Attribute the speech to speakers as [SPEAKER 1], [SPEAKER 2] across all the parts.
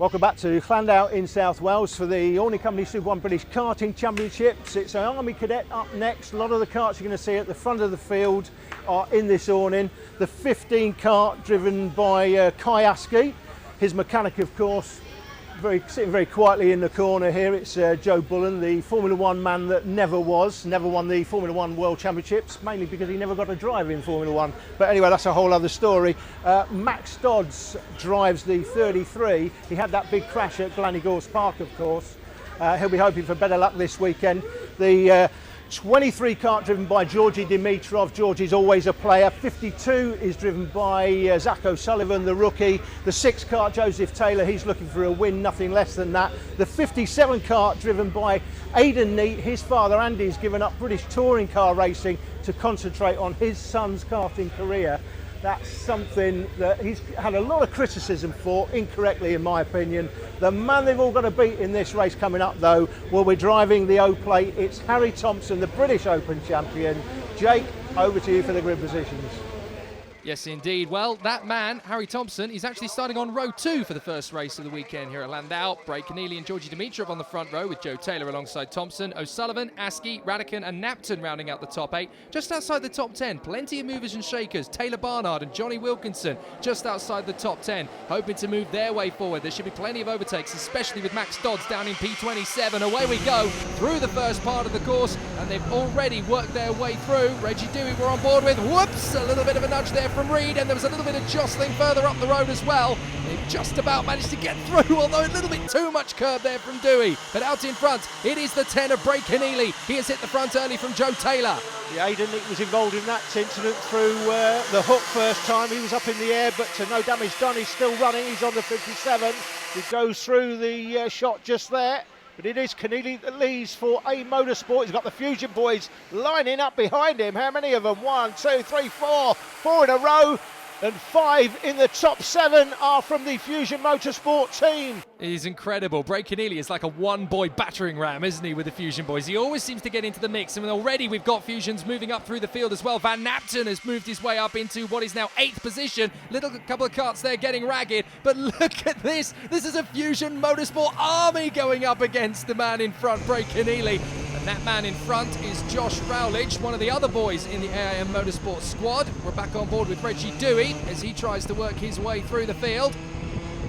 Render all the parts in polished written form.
[SPEAKER 1] Welcome back to Llandow in South Wales for the Awning Company Super 1 British Karting Championships. It's an Army Cadet up next. A lot of the karts you're going to see at the front of the field are in this awning. The 15 kart driven by Kai Askey. His mechanic, of course, sitting very quietly in the corner here. It's Joe Bullen, the Formula 1 man that never won the Formula 1 World Championships, mainly because he never got a drive in Formula 1. But anyway, that's a whole other story. Max Dodds drives the 33. He had that big crash at Glannygorse Park, of course. He'll be hoping for better luck this weekend. The 23 kart driven by Georgi Dimitrov. Georgie's always a player. 52 is driven by Zach O'Sullivan, the rookie. The 6 kart, Joseph Taylor, he's looking for a win, nothing less than that. The 57 kart driven by Aiden Neate. His father Andy's given up British touring car racing to concentrate on his son's karting career. That's something that he's had a lot of criticism for, incorrectly in my opinion. The man they've all got to beat in this race coming up though, will be driving the O-Plate. It's Harry Thompson, the British Open champion. Jake, over to you for the grid positions.
[SPEAKER 2] Yes, indeed. Well, that man, Harry Thompson, he's actually starting on row 2 for the first race of the weekend here at Llandow. Neate and Georgi Dimitrov on the front row with Joe Taylor alongside Thompson, O'Sullivan, Askey, Radican and Napton rounding out the top 8. Just outside the top 10, plenty of movers and shakers. Taylor Barnard and Johnny Wilkinson just outside the top 10, hoping to move their way forward. There should be plenty of overtakes, especially with Max Dodds down in P27. Away we go through the first part of the course, and they've already worked their way through. Reggie Dewey we're on board with. Whoops, a little bit of a nudge there from Reed, and there was a little bit of jostling further up the road as well. They've just about managed to get through, although a little bit too much curb there from Dewey. But out in front, it is the 10 of Bray Keneally. He has hit the front early from Joe Taylor.
[SPEAKER 1] Yeah, Aiden Neate was involved in that incident through the hook first time. He was up in the air, but no damage done. He's still running. He's on the 57. He goes through the shot just there. But it is Keneally that leads for A Motorsport. He's got the Fusion boys lining up behind him. How many of them? 1, 2, 3, 4. 4 in a row. And 5 in the top 7 are from the Fusion Motorsport team.
[SPEAKER 2] He's incredible. Bray Keneally is like a one-boy battering ram, isn't he, with the Fusion boys? He always seems to get into the mix, and already we've got Fusions moving up through the field as well. Van Napton has moved his way up into what is now 8th position. Couple of karts there getting ragged, but look at this. This is a Fusion Motorsport army going up against the man in front, Bray Keneally. And that man in front is Josh Rowledge, one of the other boys in the AIM Motorsport squad. We're back on board with Reggie Dewey as he tries to work his way through the field.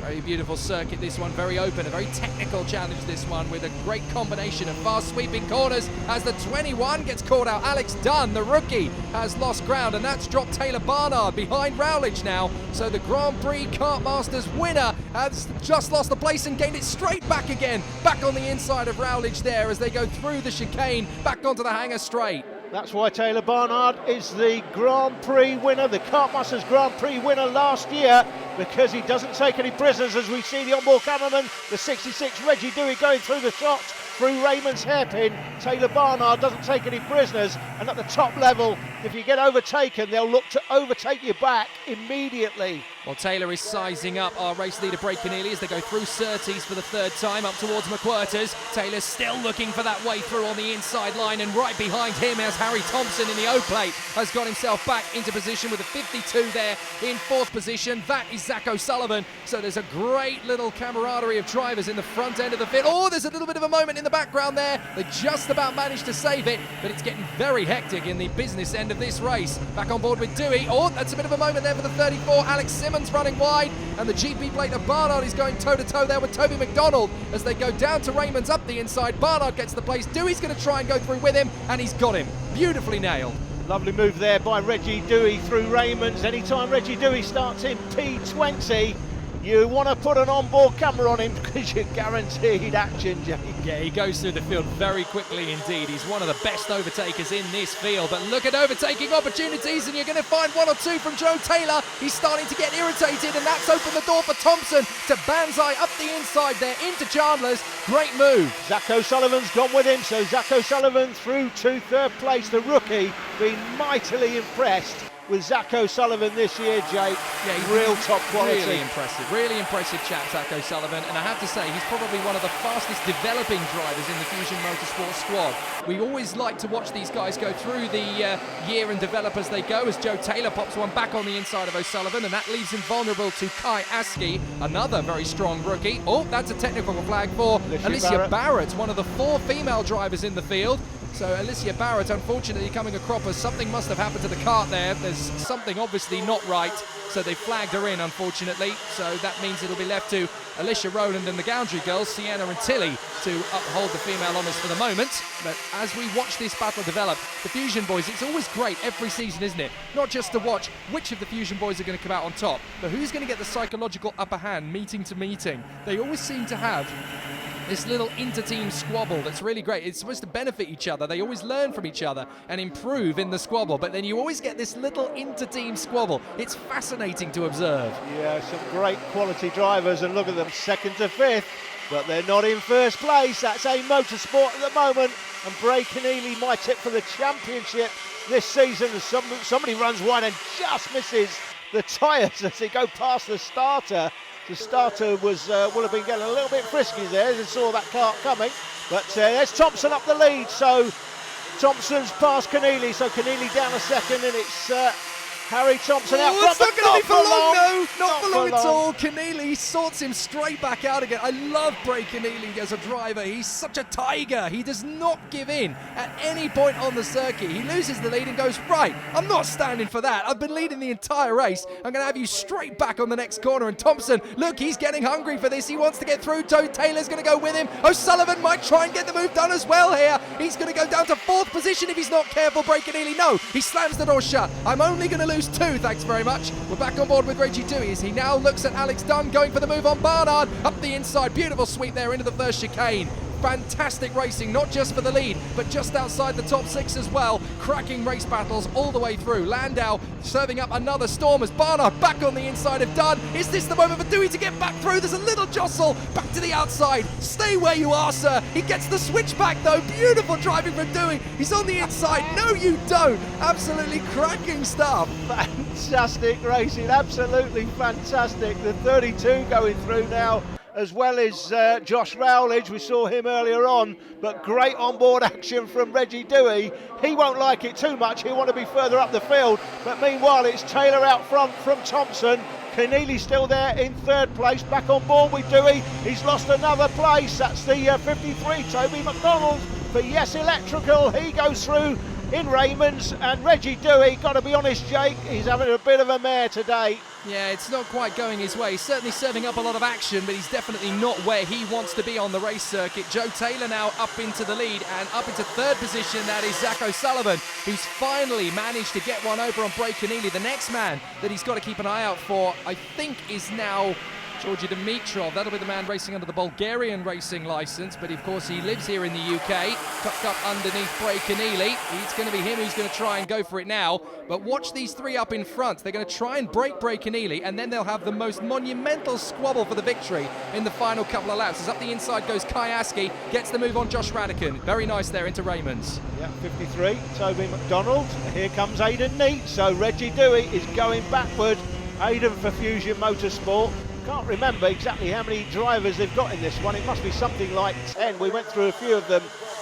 [SPEAKER 2] Very beautiful circuit, this one, very open, a very technical challenge, this one, with a great combination of fast sweeping corners. As the 21 gets caught out, Alex Dunne, the rookie, has lost ground, and that's dropped Taylor Barnard behind Rowledge now. So the Grand Prix Kart Masters winner has just lost the place and gained it straight back again, back on the inside of Rowledge there as they go through the chicane, back onto the hangar straight.
[SPEAKER 1] That's why Taylor Barnard is the Grand Prix winner, the Kart Masters Grand Prix winner last year, because he doesn't take any prisoners, as we see the onboard cameraman, the 66 Reggie Dewey going through the shots through Raymond's hairpin. Taylor Barnard doesn't take any prisoners, and at the top level, if you get overtaken, they'll look to overtake you back immediately.
[SPEAKER 2] Well, Taylor is sizing up our race leader, Bray Keneally, as they go through Surtees for the 3rd time up towards McQuarters. Taylor's still looking for that way through on the inside line, and right behind him as Harry Thompson in the O-Plate has got himself back into position with a 52 there in 4th position. That is Zach O'Sullivan. So there's a great little camaraderie of drivers in the front end of the field. Oh, there's a little bit of a moment in the background there. They just about managed to save it, but it's getting very hectic in the business end of this race. Back on board with Dewey. Oh, that's a bit of a moment there for the 34. Alex Simmons running wide, and the GP plate of Barnard is going toe-to-toe there with Toby McDonald as they go down to Raymond's up the inside. Barnard gets the place. Dewey's going to try and go through with him, and he's got him. Beautifully nailed.
[SPEAKER 1] Lovely move there by Reggie Dewey through Raymond's. Anytime Reggie Dewey starts in P20, you want to put an onboard camera on him because you're guaranteed action, Jake.
[SPEAKER 2] Yeah, he goes through the field very quickly indeed. He's one of the best overtakers in this field. But look at overtaking opportunities, and you're going to find 1 or 2 from Joe Taylor. He's starting to get irritated, and that's opened the door for Thompson to Banzai up the inside there into Chandler's. Great move.
[SPEAKER 1] Zach O'Sullivan's gone with him, so Zach O'Sullivan through to 3rd place. The rookie being mightily impressed with Zach O'Sullivan this year, Jake.
[SPEAKER 2] Yeah, he's
[SPEAKER 1] real top quality.
[SPEAKER 2] Really impressive chap, Zach O'Sullivan. And I have to say, he's probably one of the fastest developing drivers in the Fusion Motorsport squad. We always like to watch these guys go through the year and develop as they go, as Joe Taylor pops one back on the inside of O'Sullivan, and that leaves him vulnerable to Kai Askey, another very strong rookie. Oh, that's a technical flag for Alicia Barrett, one of the 4 female drivers in the field. So Alicia Barrett, unfortunately, coming a cropper. Something must have happened to the kart there. There's something obviously not right. So they flagged her in, unfortunately. So that means it'll be left to Alicia Rowland and the Gowndry girls, Sienna and Tilly, to uphold the female honours for the moment. But as we watch this battle develop, the Fusion boys, it's always great every season, isn't it? Not just to watch which of the Fusion boys are going to come out on top, but who's going to get the psychological upper hand meeting to meeting. They always seem to have this little inter-team squabble that's really great. It's supposed to benefit each other. They always learn from each other and improve in the squabble, but then you always get this little inter-team squabble. It's fascinating to observe.
[SPEAKER 1] Yeah, some great quality drivers, and look at them, 2nd to 5th, but they're not in 1st place. That's Aiden Motorsport at the moment, and Bray Keneally, my tip for the championship this season. Somebody runs wide and just misses the tyres as they go past the starter. The starter was will have been getting a little bit frisky there as they saw that kart coming. But there's Thompson up the lead, so Thompson's past Keneally, so Keneally down a second, and it's Harry Thompson out front.
[SPEAKER 2] It's not going to be for long, no, not for long
[SPEAKER 1] at
[SPEAKER 2] all. Keneally sorts him straight back out again. I love Bray Keneally as a driver. He's such a tiger. He does not give in at any point on the circuit. He loses the lead and goes, right, I'm not standing for that. I've been leading the entire race. I'm going to have you straight back on the next corner. And Thompson, look, he's getting hungry for this. He wants to get through. Joe Taylor's going to go with him. O'Sullivan might try and get the move done as well here. He's going to go down to 4th position if he's not careful. Bray Keneally, no, he slams the door shut. I'm only going to lose 2, thanks very much. We're back on board with Reggie Dewey as he now looks at Alex Dunne going for the move on Barnard. Up the inside, beautiful sweep there into the first chicane. Fantastic racing, not just for the lead, but just outside the top 6 as well. Cracking race battles all the way through. Llandow serving up another storm as Barnard back on the inside of Dunne. Is this the moment for Dewey to get back through? There's a little jostle back to the outside. Stay where you are, sir. He gets the switch back though. Beautiful driving from Dewey. He's on the inside. No, you don't. Absolutely cracking stuff.
[SPEAKER 1] Fantastic racing, absolutely fantastic. The 32 going through now, as well as Josh Rowledge. We saw him earlier on, but great onboard action from Reggie Dewey. He won't like it too much. He'll want to be further up the field, but meanwhile it's Taylor out front from Thompson. Keneally still there in 3rd place, back on board with Dewey. He's lost another place. That's the 53, Toby McDonald for Yes Electrical. He goes through in Raymond's, and Reggie Dewey, got to be honest, Jake, he's having a bit of a mare today.
[SPEAKER 2] Yeah, it's not quite going his way. He's certainly serving up a lot of action, but he's definitely not where he wants to be on the race circuit. Joe Taylor now up into the lead, and up into 3rd position, that is Zach O'Sullivan, who's finally managed to get one over on Bray Keneally. The next man that he's got to keep an eye out for, I think, is now Georgi Dimitrov. That'll be the man racing under the Bulgarian racing licence, but of course he lives here in the UK. Tucked up underneath Bray Keneally. It's going to be him who's going to try and go for it now. But watch these 3 up in front. They're going to try and break Bray Keneally, and then they'll have the most monumental squabble for the victory in the final couple of laps. As up the inside goes Kai Askey, gets the move on Josh Radican. Very nice there into Raymond's.
[SPEAKER 1] Yeah, 53, Toby McDonald. Here comes Aiden Neate. So Reggie Dewey is going backward. Aiden for Fusion Motorsport. Can't remember exactly how many drivers they've got in this one. It must be something like 10. We went through a few of them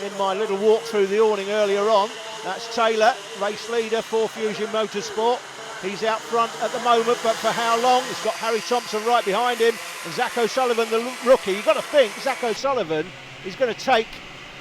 [SPEAKER 1] in my little walk through the awning earlier on. That's Taylor, race leader for Fusion Motorsport. He's out front at the moment, but for how long? He's got Harry Thompson right behind him, and Zach O'Sullivan, the rookie. You've got to think Zach O'Sullivan is going to take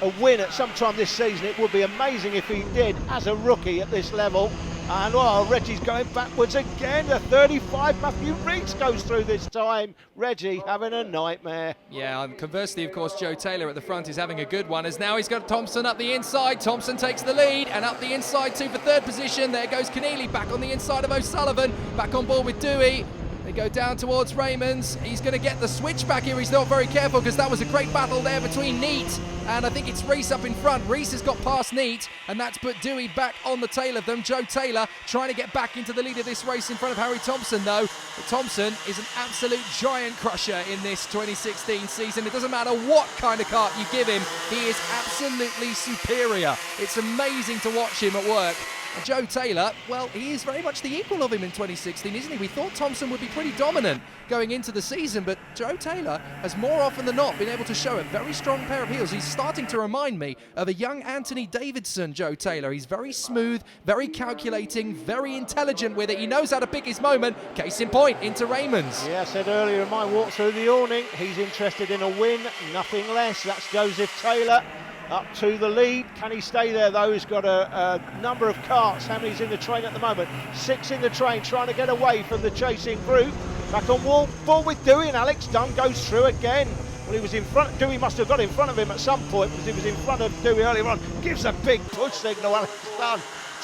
[SPEAKER 1] a win at some time this season. It would be amazing if he did as a rookie at this level. And well, Reggie's going backwards again. The 35, Matthew Rees goes through this time. Reggie having a nightmare.
[SPEAKER 2] Yeah, and conversely, of course, Joe Taylor at the front is having a good one, as now he's got Thompson up the inside. Thompson takes the lead, and up the inside too for 3rd position. There goes Keneally back on the inside of O'Sullivan. Back on board with Dewey. They go down towards Raymond's. He's going to get the switch back here. He's not very careful, because that was a great battle there between Neate and I think it's Rees up in front. Rees has got past Neate, and that's put Dewey back on the tail of them. Joe Taylor trying to get back into the lead of this race in front of Harry Thompson, though. But Thompson is an absolute giant crusher in this 2016 season. It doesn't matter what kind of kart you give him, he is absolutely superior. It's amazing to watch him at work. And Joe Taylor, well, he is very much the equal of him in 2016, isn't he? We thought Thompson would be pretty dominant going into the season, but Joe Taylor has more often than not been able to show a very strong pair of heels. He's starting to remind me of a young Anthony Davidson, Joe Taylor. He's very smooth, very calculating, very intelligent with it. He knows how to pick his moment. Case in point, into Raymond's.
[SPEAKER 1] Yeah, I said earlier in my walk through the awning, he's interested in a win, nothing less. That's Joseph Taylor up to the lead. Can he stay there though? He's got a number of karts. How many's in the train at the moment? 6 in the train, trying to get away from the chasing group. Back on ball with Dewey, and Alex Dunne goes through again. Well, he was in front. Dewey must have got in front of him at some point because he was in front of Dewey earlier on. Gives a big push signal, Alex Dunne,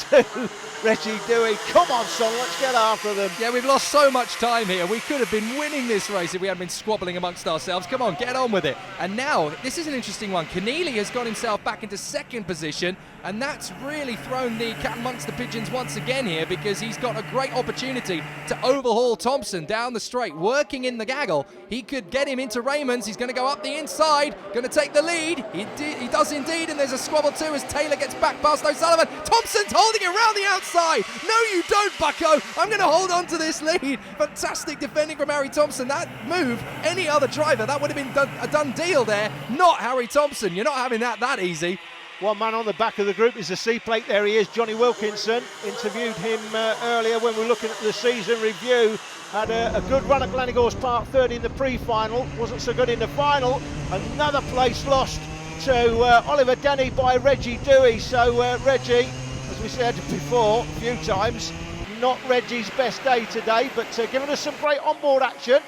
[SPEAKER 1] to Reggie Dewey. Come on, son, let's get after them.
[SPEAKER 2] Yeah, we've lost so much time here. We could have been winning this race if we hadn't been squabbling amongst ourselves. Come on, get on with it. And now, this is an interesting one. Keneally has got himself back into second position, and that's really thrown the cat amongst the pigeons once again here, because he's got a great opportunity to overhaul Thompson down the straight, working in the gaggle. He could get him into Raymond's. He's going to go up the inside, going to take the lead. He does indeed, and there's a squabble too as Taylor gets back past O'Sullivan. Thompson's holding it around the outside. No, you don't, bucko. I'm going to hold on to this lead. Fantastic defending from Harry Thompson. That move, any other driver, that would have been a done deal there. Not Harry Thompson. You're not having that easy.
[SPEAKER 1] One man on the back of the group is the C-plate. There he is, Johnny Wilkinson. Interviewed him earlier when we were looking at the season review. Had a good run at Glenegor's Park, third in the pre-final. Wasn't so good in the final. Another place lost to Oliver Denny by Reggie Dewey. So Reggie, as we said before a few times, not Reggie's best day today, but giving us some great onboard action.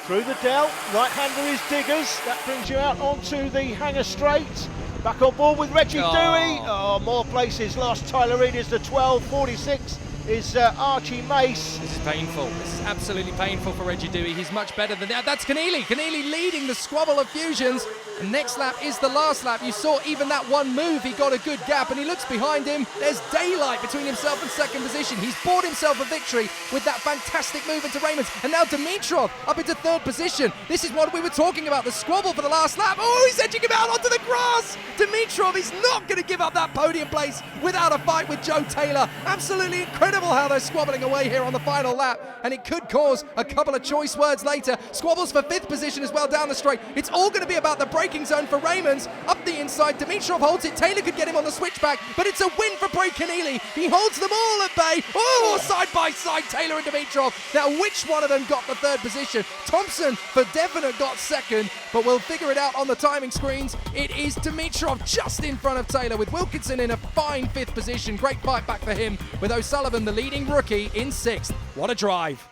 [SPEAKER 1] Through the Dell, right-hander is Diggers. That brings you out onto the Hanger Straight. Back on board with Reggie Dewey. Oh, more places lost. Tyler Reid is the 12, 46 is Archie Mace.
[SPEAKER 2] This is painful. This is absolutely painful for Reggie Dewey. He's much better than that. That's Keneally. Keneally leading the squabble of Fusions. And next lap is the last lap. You saw even that one move, he got a good gap, and he looks behind him. There's daylight between himself and second position. He's bought himself a victory with that fantastic move into Raymond's. And now Dimitrov up into third position. This is what we were talking about, the squabble for the last lap. Oh, he's edging him out onto the grass. Dimitrov is not going to give up that podium place without a fight with Joe Taylor. Absolutely incredible how they're squabbling away here on the final lap, and it could cause a couple of choice words later. Squabbles for fifth position as well down the straight. It's all going to be about the braking zone for Raymond's. Up the inside, Dimitrov holds it. Taylor could get him on the switchback, but it's a win for Bray Keneally. He holds them all at bay. Oh, side by side, Taylor and Dimitrov. Now, which one of them got the third position? Thompson, for definite, got second, but we'll figure it out on the timing screens. It is Dimitrov just in front of Taylor, with Wilkinson in a fine fifth position. Great fight back for him, with O'Sullivan, the leading rookie, in sixth. What a drive.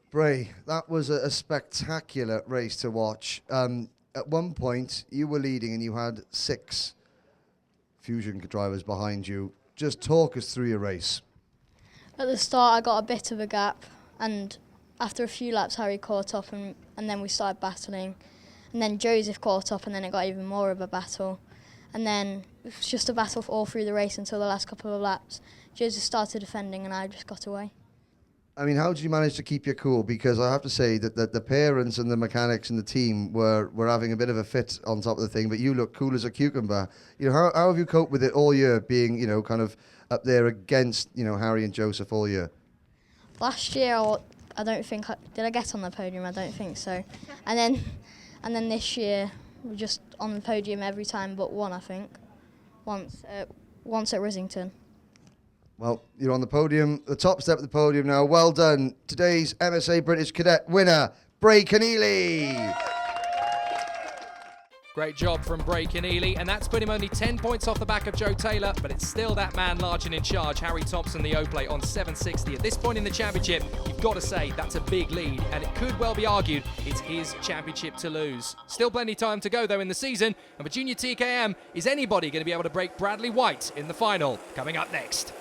[SPEAKER 3] Bray, that was a spectacular race to watch. At one point, you were leading and you had 6 Fusion drivers behind you. Just talk us through your race.
[SPEAKER 4] At the start, I got a bit of a gap, and after a few laps, Harry caught up, and then we started battling. And then Joseph caught up, and then it got even more of a battle. And then it was just a battle all through the race until the last couple of laps. Joseph started defending, and I just got away.
[SPEAKER 3] I mean, how did you manage to keep your cool? Because I have to say that the parents and the mechanics and the team were having a bit of a fit on top of the thing, but you look cool as a cucumber. You know, how have you coped with it all year, being, you know, kind of up there against, you know, Harry and Joseph all year?
[SPEAKER 4] Last year, I don't think did I get on the podium? I don't think so. And then this year, we're just on the podium every time but one, I think. Once at Rissington.
[SPEAKER 3] Well, you're on the podium, the top step of the podium now. Well done. Today's MSA British Cadet winner, Bray Keneally.
[SPEAKER 2] Great job from Bray Keneally, and that's put him only 10 points off the back of Joe Taylor, but it's still that man large and in charge, Harry Thompson, the O-plate on 760. At this point in the championship, you've got to say that's a big lead, and it could well be argued it's his championship to lose. Still plenty of time to go, though, in the season, and for Junior TKM, is anybody going to be able to break Bradley White in the final? Coming up next.